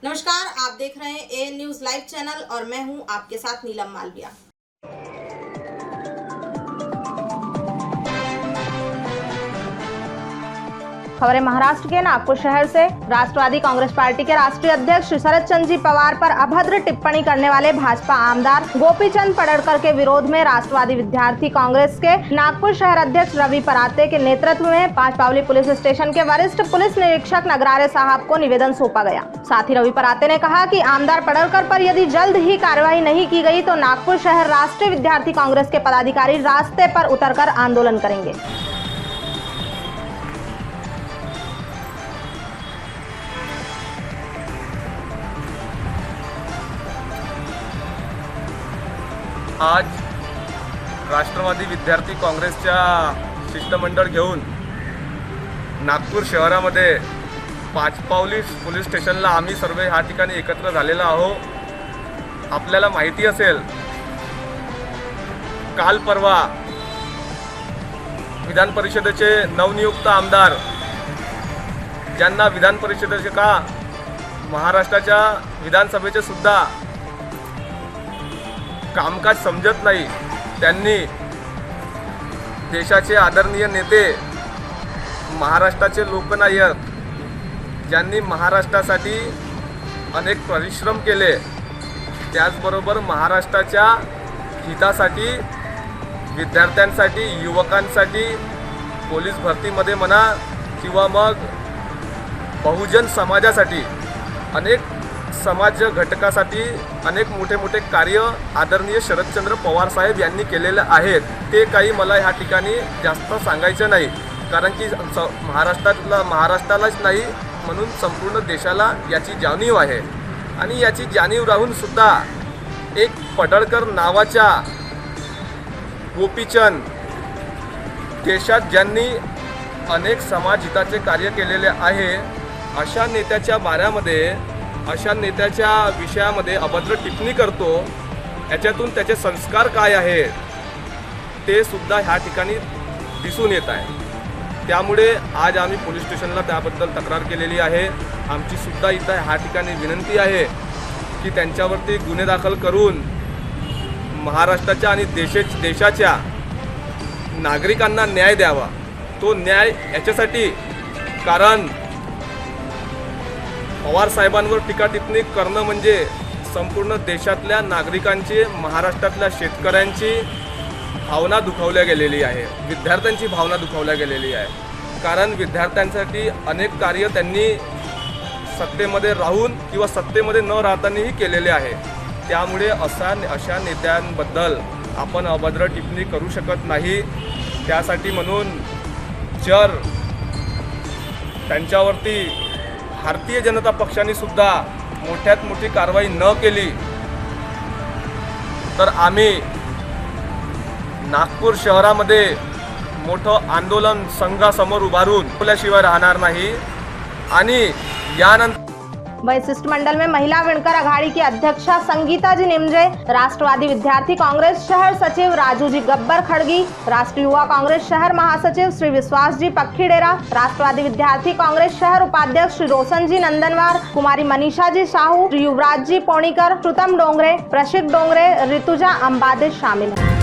नमस्कार, आप देख रहे हैं ए न्यूज लाइव चैनल और मैं हूं आपके साथ नीलम मालविया। खबरें महाराष्ट्र के नागपुर शहर से। राष्ट्रवादी कांग्रेस पार्टी के राष्ट्रीय अध्यक्ष शरद चंद्र जी पवार पर अभद्र टिप्पणी करने वाले भाजपा आमदार गोपीचंद पडळकर के विरोध में राष्ट्रवादी विद्यार्थी कांग्रेस के नागपुर शहर अध्यक्ष रवि पराते के नेतृत्व में पांचपावली पुलिस स्टेशन के वरिष्ठ पुलिस निरीक्षक नगरारे साहब को निवेदन सौंपा गया। साथ ही रवि पराते ने कहा कि आमदार पडळकर पर यदि जल्द ही कार्रवाई नहीं की गई तो नागपुर शहर राष्ट्रीय विद्यार्थी कांग्रेस के पदाधिकारी रास्ते पर उतरकर आंदोलन करेंगे। आज राष्ट्रवादी विद्यार्थी काँग्रेसच्या शिष्टमंडळ घेऊन नागपूर शहरामध्ये पाचपावली पोलीस स्टेशनला आम्ही सर्व ह्या ठिकाणी एकत्र झालेलो आहोत। आपल्याला माहिती असेल, काल परवा विधान परिषदेचे नवनियुक्त आमदार ज्यांना विधान परिषदेचे का महाराष्ट्राच्या विधानसभेचे सुद्धा कामकाज समजत नाही, त्यांनी देशाचे आदरणीय नेते, महाराष्ट्राचे लोकनायक ज्यांनी महाराष्ट्रासाठी अनेक परिश्रम केले, त्याचबरोबर महाराष्ट्राच्या हितासाठी, विद्यार्थ्यांसाठी, युवकांसाठी, पोलीस भरतीमध्ये म्हणा किंवा मग बहुजन समाजासाठी, अनेक समाज घटकासाठी अनेक मोठे मोठे कार्य आदरणीय शरदचंद्र पवार साहेब यांनी केलेले आहेत। ते काही मला ह्या ठिकाणी जास्त सांगायचं नाही, कारण की महाराष्ट्रालाच नाही म्हणून संपूर्ण देशाला याची जाणीव आहे। आणि याची जाणीव राहून सुद्धा एक पडळकर नावाच्या गोपीचंद देशात ज्यांनी अनेक समाज हिताचे कार्य केलेले आहे, अशा नेत्याच्या बाऱ्यामध्ये, अशा नेत्याच्या विषयामध्ये अभद्र टिप्पणी करतो। याच्यातून त्याचे संस्कार काय आहेत ते सुद्धा ह्या ठिकाणी दिसून येत आहे। त्यामुळे आज आम्ही पोलीस स्टेशनला त्याबद्दल तक्रार केलेली आहे। आमची सुद्धा इथं ह्या ठिकाणी विनंती आहे की त्यांच्यावरती गुन्हे दाखल करून महाराष्ट्राच्या आणि देशाच्या नागरिकांना न्याय द्यावा। तो न्याय याच्यासाठी, कारण पवार साहेबांवर टीका टिप्पणी करणं म्हणजे संपूर्ण देशातल्या नागरिकांची, महाराष्ट्रातल्या शेतकऱ्यांची भावना दुखावल्या गेलेली आहे, विद्यार्थ्यांची भावना दुखावल्या गेलेली आहे। कारण विद्यार्थ्यांसाठी अनेक कार्य त्यांनी सत्तेमध्ये राहून किंवा सत्तेमध्ये न राहतानाही केलेले आहे। त्यामुळे अशा नेत्यांबद्दल आपण अभद्र टिप्पणी करू शकत नाही। त्यासाठी म्हणून जर त्यांच्यावरती भारतीय जनता पक्षाने सुद्धा मोठ्यात मोठी कारवाई न केली तर आम्ही नागपूर शहरामध्ये मोठं आंदोलन संघासमोर उभारून बोलल्याशिवाय राहणार नाही। आणि यानंतर शिष्टमंडल में महिला विणकर अघाड़ी की अध्यक्षा संगीता जी निमजे, राष्ट्रवादी विद्यार्थी कांग्रेस शहर सचिव राजू जी गब्बर खड़गी, राष्ट्रीय युवा कांग्रेस शहर महासचिव श्री विश्वास जी पक्खीडेरा, राष्ट्रवादी विद्यार्थी कांग्रेस शहर उपाध्यक्ष श्री रोशन जी नंदनवार, कुमारी मनीषा जी साहू, युवराज जी पोणीकर, श्रुतम डोंगरे, प्रशिक डोंगरे, ऋतुजा अंबादे शामिल हैं।